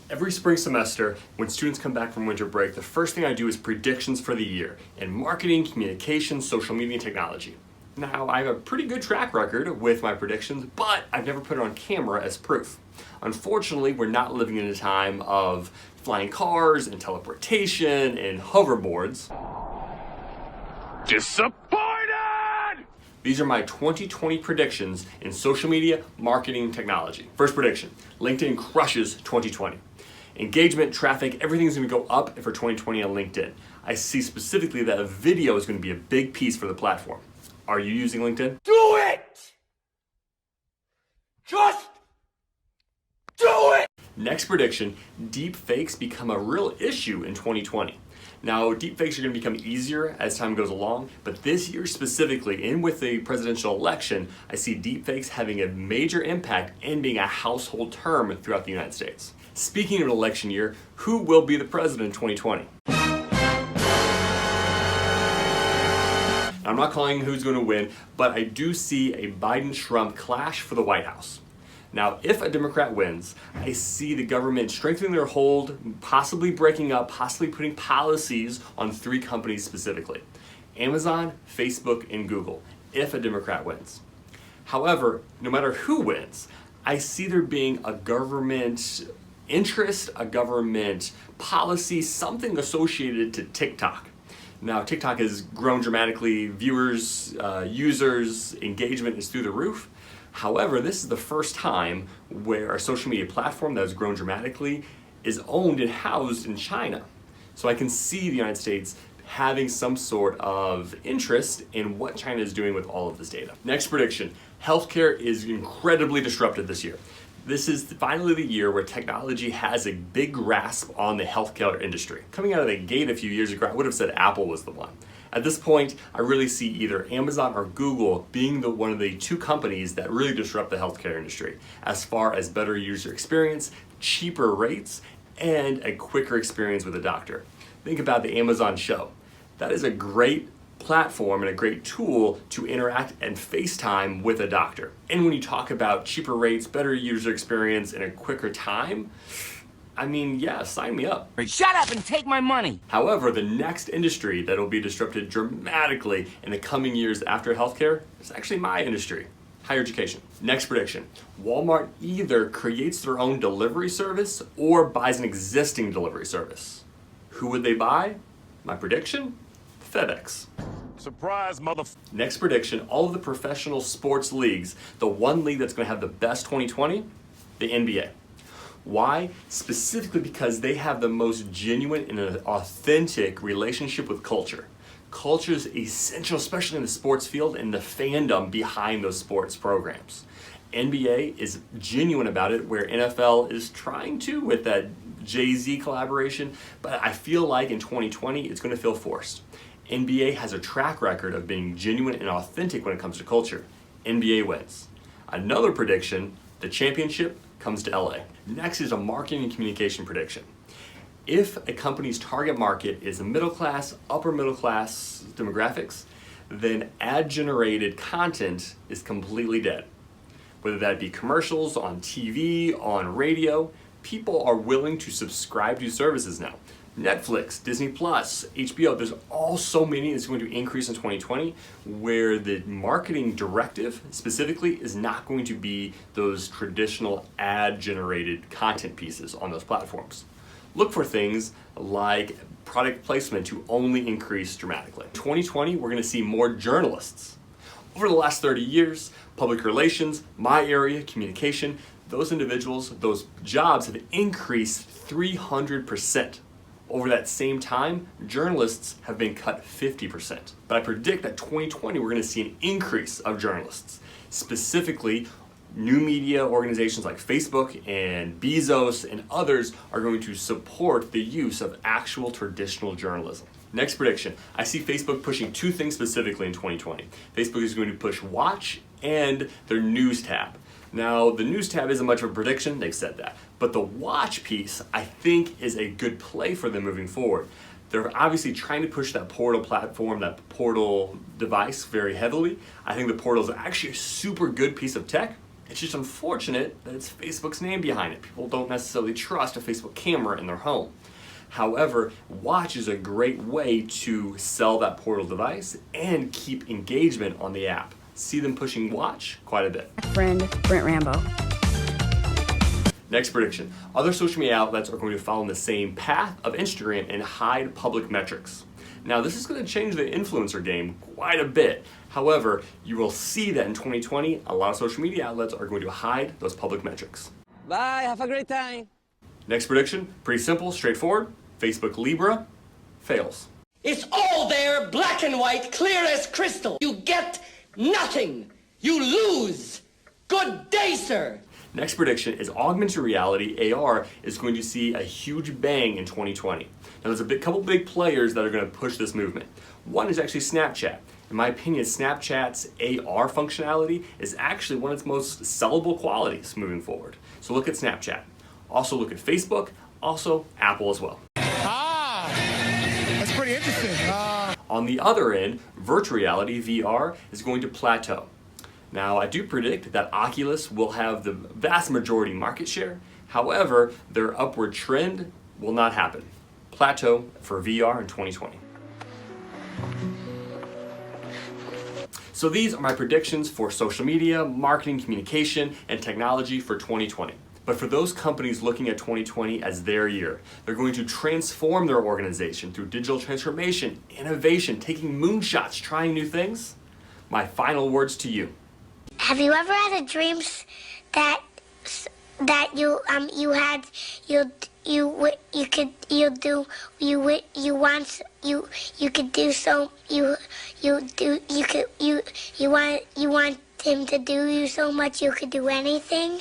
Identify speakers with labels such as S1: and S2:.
S1: Every spring semester, when students come back from winter break, the first thing I do is predictions for the year in marketing, communication, social media, and technology. Now, I have a pretty good track record with my predictions, but I've never put it on camera as proof. Unfortunately, we're not living in a time of flying cars and teleportation and hoverboards. Disappointed! These are my 2020 predictions in social media, marketing, and technology. First prediction, LinkedIn crushes 2020. Engagement, traffic, everything's gonna go up for 2020 on LinkedIn. I see specifically that a video is gonna be a big piece for the platform. Are you using LinkedIn?
S2: Do it! Just do it!
S1: Next prediction, deep fakes become a real issue in 2020. Now, deep fakes are going to become easier as time goes along, but this year specifically, and with the presidential election, I see deep fakes having a major impact and being a household term throughout the United States. Speaking of an election year, who will be the president in 2020? I'm not calling who's going to win, but I do see a Biden-Trump clash for the White House. Now, if a Democrat wins, I see the government strengthening their hold, possibly breaking up, possibly putting policies on 3 companies specifically: Amazon, Facebook, and Google, if a Democrat wins. However, no matter who wins, I see there being a government interest, a government policy, something associated to TikTok. Now, TikTok has grown dramatically, viewers, users, engagement is through the roof. However, this is the first time where a social media platform that has grown dramatically is owned and housed in China. So I can see the United States having some sort of interest in what China is doing with all of this data. Next prediction, healthcare is incredibly disrupted this year. This is finally the year where technology has a big grasp on the healthcare industry. Coming out of the gate a few years ago, I would have said Apple was the one. At this point, I really see either Amazon or Google being one of the 2 companies that really disrupt the healthcare industry as far as better user experience, cheaper rates, and a quicker experience with a doctor. Think about the Amazon Show. That is a great platform and a great tool to interact and FaceTime with a doctor. And when you talk about cheaper rates, better user experience, and a quicker time, I mean, yeah, sign me up.
S2: Shut up and take my money!
S1: However, the next industry that will be disrupted dramatically in the coming years after healthcare is actually my industry, higher education. Next prediction, Walmart either creates their own delivery service or buys an existing delivery service. Who would they buy? My prediction, FedEx.
S3: Surprise,
S1: Next prediction, all of the professional sports leagues, the one league that's going to have the best 2020, the NBA. Why? Specifically because they have the most genuine and authentic relationship with culture. Culture is essential, especially in the sports field and the fandom behind those sports programs. NBA is genuine about it, where NFL is trying to with that Jay-Z collaboration, but I feel like in 2020 it's going to feel forced. NBA has a track record of being genuine and authentic when it comes to culture. NBA wins. Another prediction, the championship comes to LA. Next is a marketing and communication prediction. If a company's target market is a middle class, upper middle class demographics, then ad-generated content is completely dead. Whether that be commercials on TV, on radio, people are willing to subscribe to services now. Netflix, Disney Plus, HBO, there's all so many that's going to increase in 2020, where the marketing directive specifically is not going to be those traditional ad-generated content pieces on those platforms. Look for things like product placement to only increase dramatically. 2020, we're going to see more journalists. Over the last 30 years, public relations, my area, communication, those individuals, those jobs have increased 300%. Over that same time, journalists have been cut 50%. But I predict that 2020, we're going to see an increase of journalists. Specifically, new media organizations like Facebook and Bezos and others are going to support the use of actual traditional journalism. Next prediction, I see Facebook pushing 2 things specifically in 2020. Facebook is going to push Watch and their News tab. Now, the News tab isn't much of a prediction, they've said that. But the Watch piece, I think, is a good play for them moving forward. They're obviously trying to push that Portal platform, that Portal device very heavily. I think the Portal is actually a super good piece of tech, It's just unfortunate that it's Facebook's name behind it. People don't necessarily trust a Facebook camera in their home. However, Watch is a great way to sell that portable device and keep engagement on the app. See them pushing Watch quite a bit.
S3: Friend Brent Rambo.
S1: Next prediction. Other social media outlets are going to follow the same path of Instagram and hide public metrics. Now, this is going to change the influencer game quite a bit. However, you will see that in 2020, a lot of social media outlets are going to hide those public metrics.
S2: Bye, have a great time.
S1: Next prediction, pretty simple, straightforward. Facebook Libra fails.
S4: It's all there, black and white, clear as crystal. You get nothing. You lose. Good day, sir.
S1: Next prediction is augmented reality, AR, is going to see a huge bang in 2020. Now there's a couple big players that are going to push this movement. One is actually Snapchat. In my opinion, Snapchat's AR functionality is actually one of its most sellable qualities moving forward. So look at Snapchat. Also look at Facebook, also Apple as well.
S5: That's pretty interesting.
S1: On the other end, virtual reality, VR, is going to plateau. Now, I do predict that Oculus will have the vast majority market share. However, their upward trend will not happen. Plateau for VR in 2020. So these are my predictions for social media, marketing, communication, and technology for 2020. But for those companies looking at 2020 as their year, they're going to transform their organization through digital transformation, innovation, taking moonshots, trying new things. My final words to you.
S6: Have you ever had a dream that you want him to do you so much you could do anything?